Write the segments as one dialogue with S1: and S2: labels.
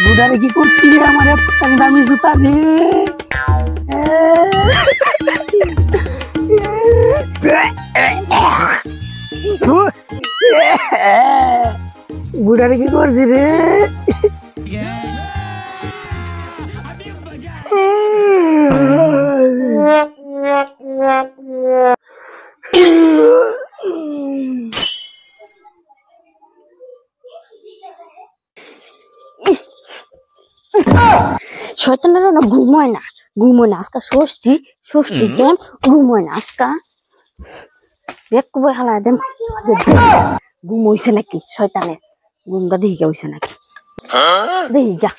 S1: বুড়ারে কি করছি রে আমার এত দামি জুতা রে বুড়ারে কি করছি রে
S2: শয়তানেরও না ঘুমোয় না আজকা ষষ্ঠী জ্যাম ঘুমোয় না আজকা বেক বই হালা দেন ঘুম হইছে নাকি শয়তানের ঘুমটা দেখি হইছে নাকি দেখি গা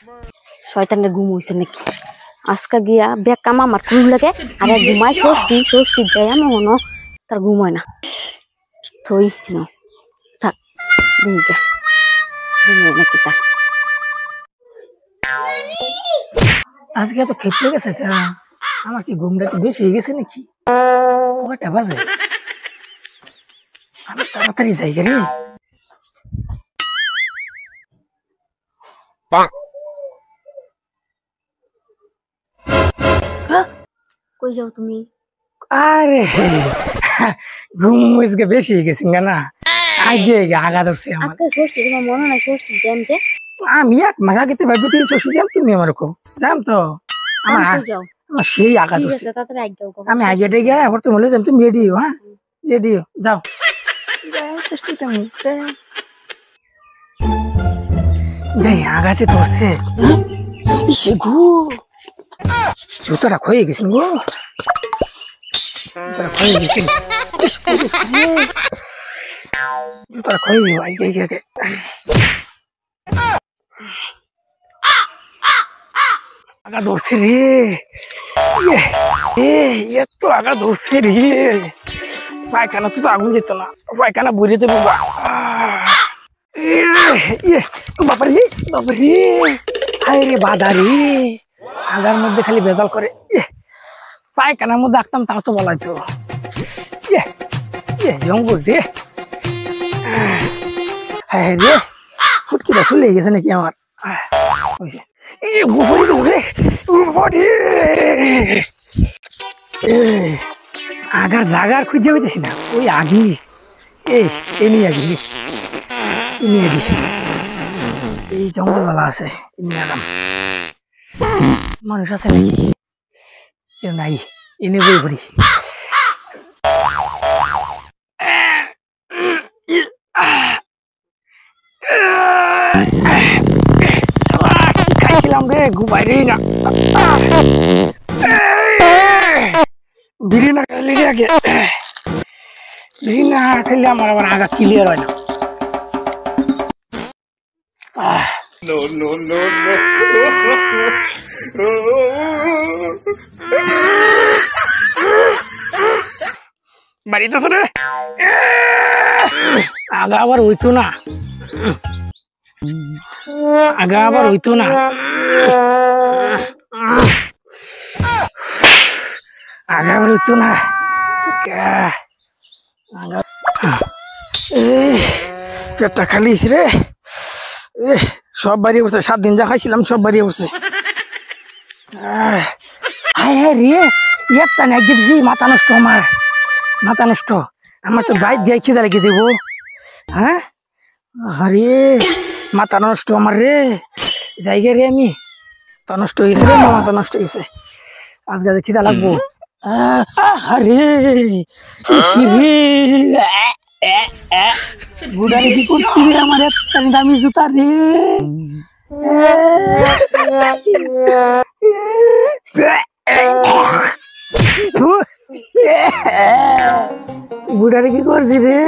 S2: শয়তানের ঘুম হইছে নাকি আজকা গিয়া বেক কাম আমার খুব লাগে আর ঘুমায় ষষ্ঠী যাই আমি মনো তার ঘুমোয় না থই নো থাক দেখি গা ঘুমোয় নাকি তার
S1: আজকে তো খেপে গেছে আমার কি ঘুমটা একটু বেশি হয়ে গেছে নাকি কয়টা বাজে আমি তাড়াতাড়ি যাই রে
S2: কই যাও তুমি
S1: আরে ঘুম আজকে বেশি হয়ে গেছে না আগে আগা ধরছে আমার
S2: আজকে ষষ্ঠী তোমার মনে নাই ষষ্ঠী জ্যাম যে
S1: আমি এক মাস আগে তো ভাবি তুই শ্বশুর যাম তুমি আমার যাম তো আমার
S2: যাও
S1: আমার সেই আগা
S2: ঠিক
S1: ধরছে
S2: আছে তাড়াতাড়ি আগে যাও
S1: আমি আগে গিয়ে এবার তুমি বলে যাম তুমি রেডি হো হ্যাঁ রেডি হো যাও ষষ্ঠীতে আমি যাই আগাছে ধরছে সে গো জুতাটা ক্ষয়ে গেছেন গো জুতাটা ক্ষয়ে গেছেন জুতাটা ক্ষয়ে যাবো আগে আগে আগে আগা ধরছে রে এত আগা ধরছে রে পায়খানা তো আগুন যেত না পায়খানা বুঝে যাবো বাবারে বাবারে হায় রে বাধা রে আগার মধ্যে খালি বেজাল করে পায়খানার মধ্যে আঁকতাম তাও তো বলাই তো জঙ্গল রে হ্যাঁ রে ফুটকিটা চলে গেছে নাকি আমার আগার জাগার খুঁজে পেতেছি না ওই আগি এনি আগি এই জঙ্গলবেলা আছে মানুষ আছে নাকি কেউ নাই এনে বই ভরি খাইছিলাম রে ঘুমাই রে না বিড়ি না খাইলে আগে বিড়ি না খাইলে আমার আবার আগা ক্লিয়ার হয় না
S3: No, no, no, no.
S1: বাড়িতে আছে রে আগা আবার হইতো না আগা আবার হইতো না আগা আবার হইতো না পেটটা খালি রে সব বাড়িয়ে উঠছে 7 দিন যা খাইছিলাম সব বাড়িয়ে উঠছে হায় হায় রে একটা না গেছি মাথা নষ্ট মাথা নষ্ট আমার তো বাইক দিয়ে খিদা লেগে দেবো হ্যাঁ আরে মাথা নষ্ট আমার রে জায়গা রে আমি তা নষ্ট হয়েছে রে মাথা নষ্ট হয়েছে আজকে খিদা লাগবো আরে বুড়ারে কি করছি রে আমার এত দামি জুতা রে বুড়ারে কি করছি রে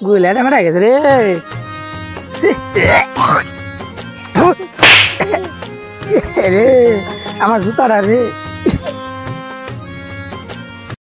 S1: গুলাটা মারা গেছে রে রে আমার জুতাটা রে